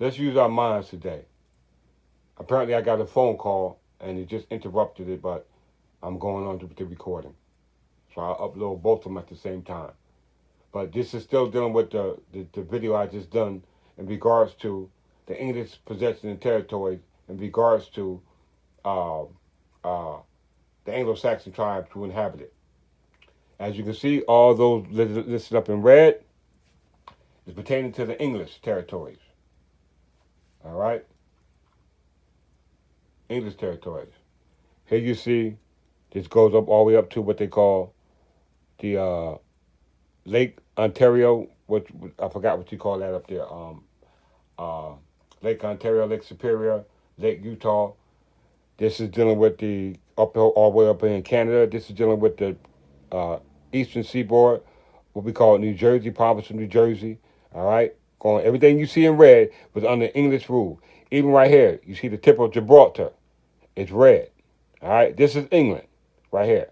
Let's use our minds today. Apparently, I got a phone call and it just interrupted it, but I'm going on to the recording. So I'll upload both of them at the same time. But this is still dealing with the video I just done in regards to the English possession and territories in regards to uh, uh, the Anglo-Saxon tribes who inhabit it. As you can see, all those listed up in red is pertaining to the English territories. All right? English territories. Here you see this goes up all the way up to what they call the Lake Ontario. What I forgot what you call that up there. Uh, Lake Ontario, Lake Superior, Lake Utah. This is dealing with the up all the way up in Canada. This is dealing with the uh, eastern seaboard, what we call New Jersey, province of New Jersey. All right, going everything you see in red was under English rule. Even right here, you see the tip of Gibraltar. It's red. All right, this is England, right here.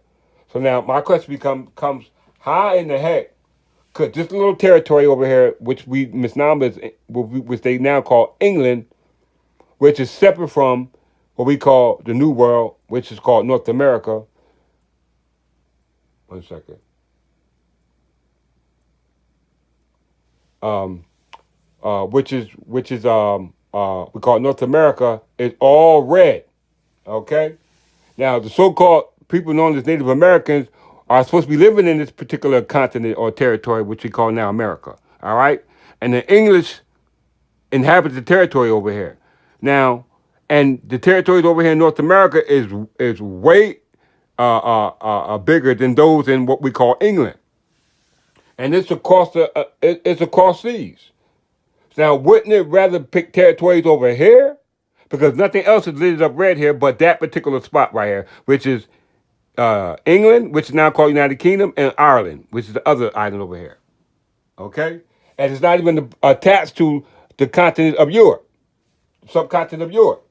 So now my question comes: how in the heck could this little territory over here, which we misnomers, which they now call England, which is separate from what we call the New World, which is called North America. One second. Um, we call it North America, is all red. Okay. Now the so-called people known as Native Americans are supposed to be living in this particular continent or territory, which we call now America. All right, and the English inhabit the territory over here. Now, and the territories over here in North America is way bigger than those in what we call England, and it's across seas. Now, wouldn't it rather pick territories over here? Because nothing else is lit up red here but that particular spot right here, which is England, which is now called United Kingdom, and Ireland, which is the other island over here. Okay? And it's not even attached to the continent of Europe, subcontinent of Europe.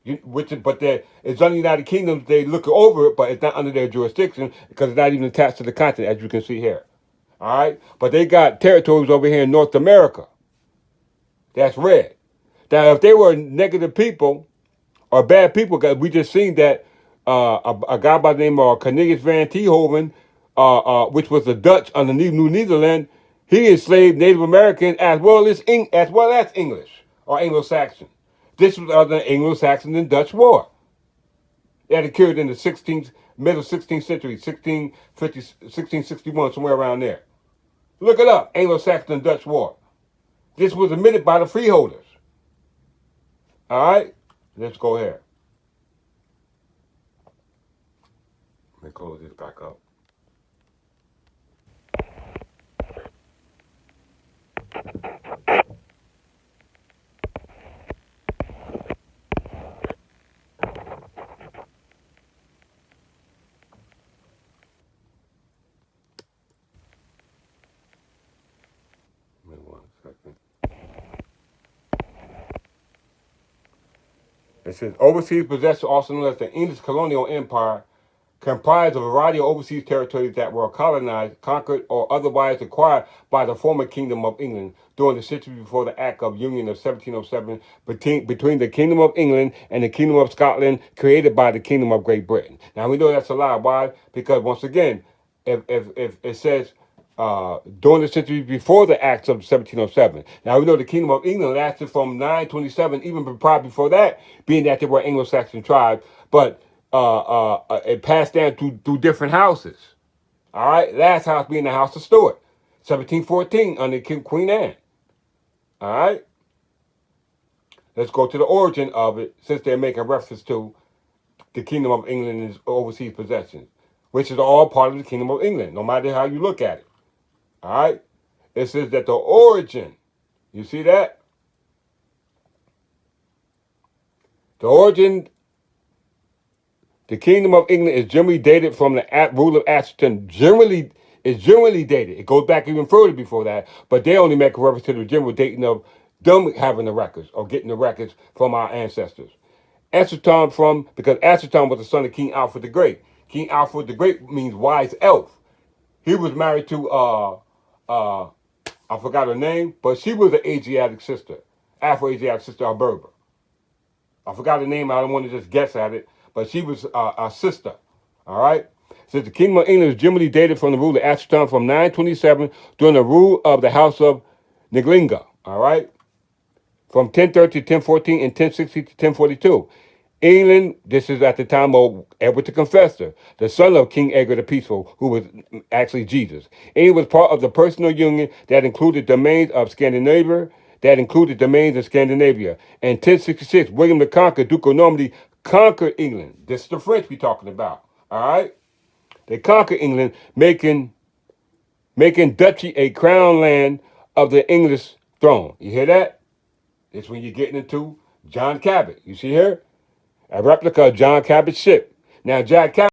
It's under the United Kingdom. They look over it, but it's not under their jurisdiction because it's not even attached to the continent, as you can see here. All right? But they got territories over here in North America. That's red. Now, if they were negative people or bad people, because we just seen that a guy by the name of Cornelius van Tienhoven, which was the Dutch underneath New Netherland, he enslaved Native Americans as well as English or Anglo-Saxon. This was under the Anglo-Saxon and Dutch War. That occurred in the middle 16th century, 1650, 1661, somewhere around there. Look it up, Anglo-Saxon and Dutch War. This was admitted by the freeholders. All right, let's go here. Let me close this back up. Wait 1 second. It says overseas possession, also known as the English colonial empire, comprised of a variety of overseas territories that were colonized, conquered, or otherwise acquired by the former Kingdom of England during the century before the Act of Union of 1707 between the Kingdom of England and the Kingdom of Scotland, created by the Kingdom of Great Britain. Now we know that's a lie. Why? Because once again, if it says during the century before the Acts of 1707. Now we know the Kingdom of England lasted from 927, even prior before that, being that they were Anglo-Saxon tribes, but it passed down through different houses. All right, last house being the House of Stuart, 1714 under Queen Anne. All right, let's go to the origin of it, since they're making reference to the Kingdom of England and its overseas possessions, which is all part of the Kingdom of England, no matter how you look at it. All right, it says that the origin, you see that? The origin, the Kingdom of England is generally dated from the rule of Atherton. It's generally dated. It goes back even further before that, but they only make a reference to the general dating of them having the records or getting the records from our ancestors. Because Atherton was the son of King Alfred the Great. King Alfred the Great means wise elf. He was married to I forgot her name, but she was an Asiatic sister. Afro-Asiatic sister or Berber. I forgot the name. I don't want to just guess at it, but she was a sister. All right. Since the Kingdom of England is generally dated from the rule of Ashton from 927 during the rule of the House of Nglinga. All right. From 1030 to 1014 and 1060 to 1042. England, this is at the time of Edward the Confessor, the son of King Edgar the Peaceful, who was actually Jesus. England was part of the personal union that included domains of Scandinavia, In 1066, William the Conqueror, Duke of Normandy, conquered England. This is the French we're talking about. All right? They conquered England, making Duchy a crown land of the English throne. You hear that? It's when you're getting into John Cabot. You see here? A replica of John Cabot's ship. Now, Jack Cabot